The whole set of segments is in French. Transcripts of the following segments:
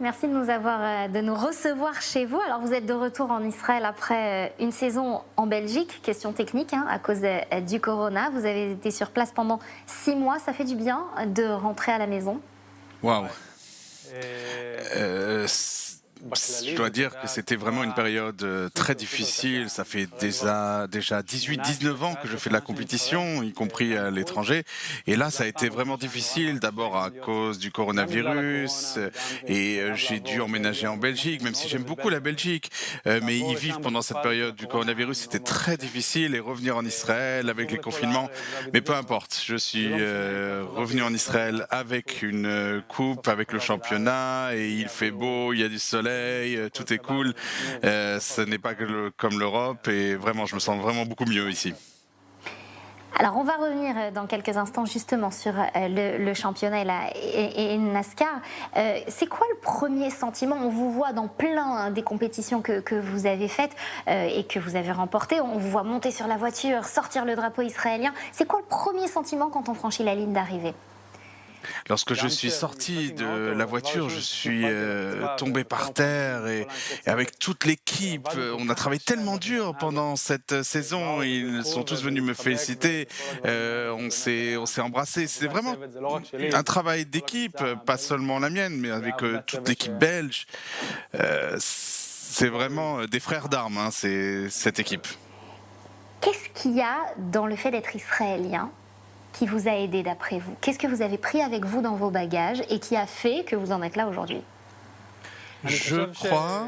merci de nous recevoir chez vous. Alors vous êtes de retour en Israël après une saison en Belgique, question technique à cause du corona. Vous avez été sur place pendant 6 mois, ça fait du bien de rentrer à la maison? Waouh! Je dois dire que c'était vraiment une période très difficile. Ça fait déjà 18-19 ans que je fais de la compétition, y compris à l'étranger. Et là, ça a été vraiment difficile, d'abord à cause du coronavirus. J'ai dû emménager en Belgique, même si j'aime beaucoup la Belgique. Mais y vivre pendant cette période du coronavirus, c'était très difficile. Et revenir en Israël avec les confinements. Mais peu importe, je suis revenu en Israël avec une coupe, avec le championnat. Et il fait beau, il y a du soleil. Tout est cool. Ce n'est pas comme l'Europe et vraiment, je me sens vraiment beaucoup mieux ici. Alors on va revenir dans quelques instants justement sur le championnat et NASCAR. C'est quoi le premier sentiment? On vous voit dans plein des compétitions que vous avez faites et que vous avez remportées. On vous voit monter sur la voiture, sortir le drapeau israélien. C'est quoi le premier sentiment quand on franchit la ligne d'arrivée? Lorsque je suis sorti de la voiture, je suis tombé par terre et avec toute l'équipe, on a travaillé tellement dur pendant cette saison. Ils sont tous venus me féliciter. On s'est embrassés. C'est vraiment un travail d'équipe, pas seulement la mienne, mais avec toute l'équipe belge. C'est vraiment des frères d'armes, c'est cette équipe. Qu'est-ce qu'il y a dans le fait d'être israélien qui vous a aidé d'après vous? Qu'est-ce que vous avez pris avec vous dans vos bagages et qui a fait que vous en êtes là aujourd'hui? Je crois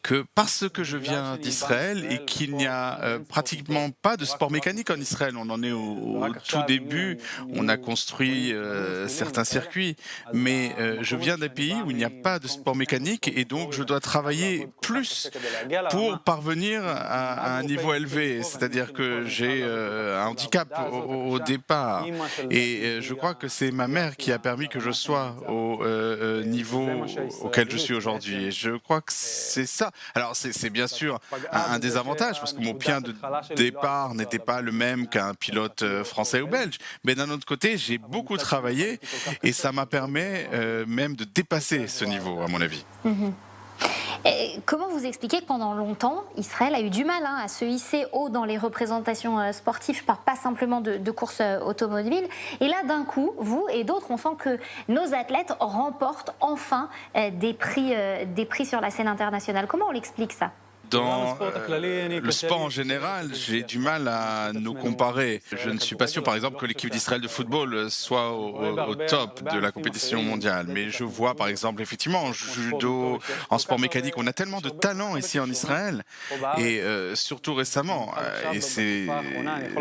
que parce que je viens d'Israël et qu'il n'y a pratiquement pas de sport mécanique en Israël, on en est au tout début, on a construit certains circuits, mais je viens d'un pays où il n'y a pas de sport mécanique et donc je dois travailler plus pour parvenir à un niveau élevé, c'est-à-dire que j'ai un handicap au départ et je crois que c'est ma mère qui a permis que je sois au niveau auquel je suis aujourd'hui et je crois que c'est ça. Alors c'est bien sûr un désavantage parce que mon point de départ n'était pas le même qu'un pilote français ou belge, mais d'un autre côté j'ai beaucoup travaillé et ça m'a permis même de dépasser ce niveau à mon avis. Et comment vous expliquez que pendant longtemps, Israël a eu du mal à se hisser haut dans les représentations sportives? Je parle pas simplement de courses automobiles. Et là, d'un coup, vous et d'autres, on sent que nos athlètes remportent enfin des prix sur la scène internationale. Comment on l'explique ça? Dans le sport en général, j'ai du mal à nous comparer. Je ne suis pas sûr, par exemple, que l'équipe d'Israël de football soit au top de la compétition mondiale. Mais je vois, par exemple, effectivement, en judo, en sport mécanique, on a tellement de talent ici en Israël, et surtout récemment. Et c'est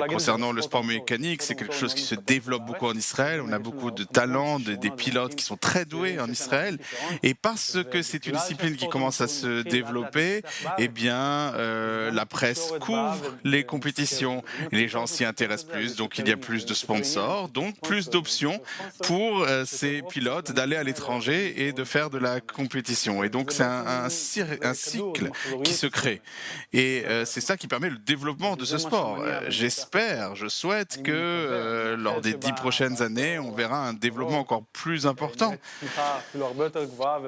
concernant le sport mécanique, c'est quelque chose qui se développe beaucoup en Israël. On a beaucoup de talents, des pilotes qui sont très doués en Israël. Et parce que c'est une discipline qui commence à se développer, eh bien, la presse couvre les compétitions, les gens s'y intéressent plus, donc il y a plus de sponsors, donc plus d'options pour ces pilotes d'aller à l'étranger et de faire de la compétition. Et donc c'est un cycle qui se crée. Et c'est ça qui permet le développement de ce sport. J'espère, je souhaite que lors des 10 prochaines années, on verra un développement encore plus important.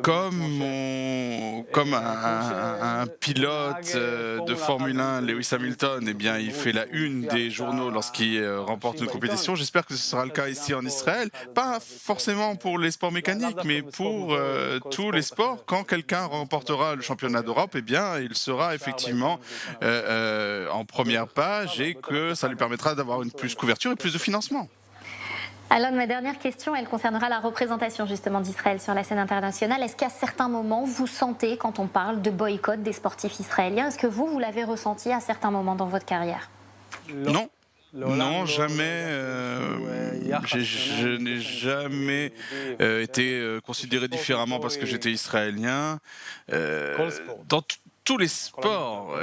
Comme un pilote de Formule 1, Lewis Hamilton, eh bien, il fait la une des journaux lorsqu'il remporte une compétition. J'espère que ce sera le cas ici en Israël. Pas forcément pour les sports mécaniques, mais pour tous les sports. Quand quelqu'un remportera le championnat d'Europe, eh bien, il sera effectivement en première page et que ça lui permettra d'avoir une plus couverture et plus de financement. Alors, ma dernière question, elle concernera la représentation justement d'Israël sur la scène internationale. Est-ce qu'à certains moments, vous sentez, quand on parle de boycott des sportifs israéliens, est-ce que vous l'avez ressenti à certains moments dans votre carrière? Non. Non, jamais. Je n'ai jamais été considéré différemment parce que j'étais israélien. Dans tous les sports,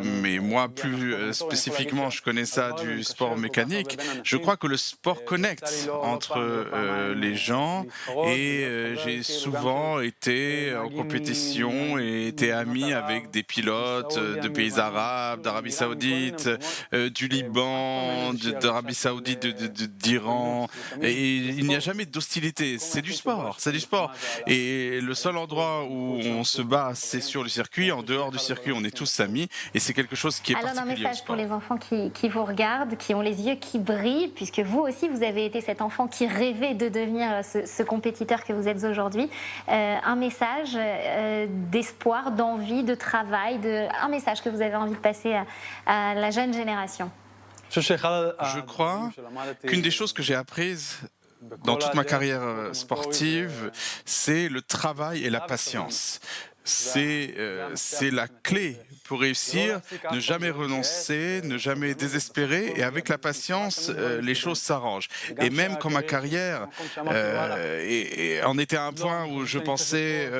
mais moi plus spécifiquement, je connais ça du sport mécanique. Je crois que le sport connecte entre les gens et j'ai souvent été en compétition et été ami avec des pilotes de pays arabes, d'Arabie Saoudite, du Liban, d'Arabie Saoudite, d'Iran. Et il n'y a jamais d'hostilité. C'est du sport, c'est du sport. Et le seul endroit où on se bat, c'est sur le circuit. En dehors du circuit, on est tous amis et c'est quelque chose qui est alors, particulier un message au sport. pour les enfants qui vous regardent, qui ont les yeux qui brillent, puisque vous aussi, vous avez été cet enfant qui rêvait de devenir ce compétiteur que vous êtes aujourd'hui. Un message d'espoir, d'envie, de travail, un message que vous avez envie de passer à la jeune génération. Je crois qu'une des choses que j'ai apprises dans toute ma carrière sportive, c'est le travail et la patience. C'est la clé pour réussir, ne jamais renoncer, ne jamais désespérer, et avec la patience, les choses s'arrangent. Et même quand ma carrière en était à un point où je pensais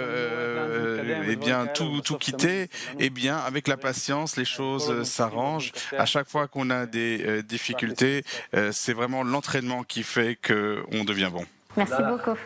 eh bien tout quitter, eh bien avec la patience, les choses s'arrangent. À chaque fois qu'on a des difficultés, c'est vraiment l'entraînement qui fait qu'on devient bon. Merci beaucoup.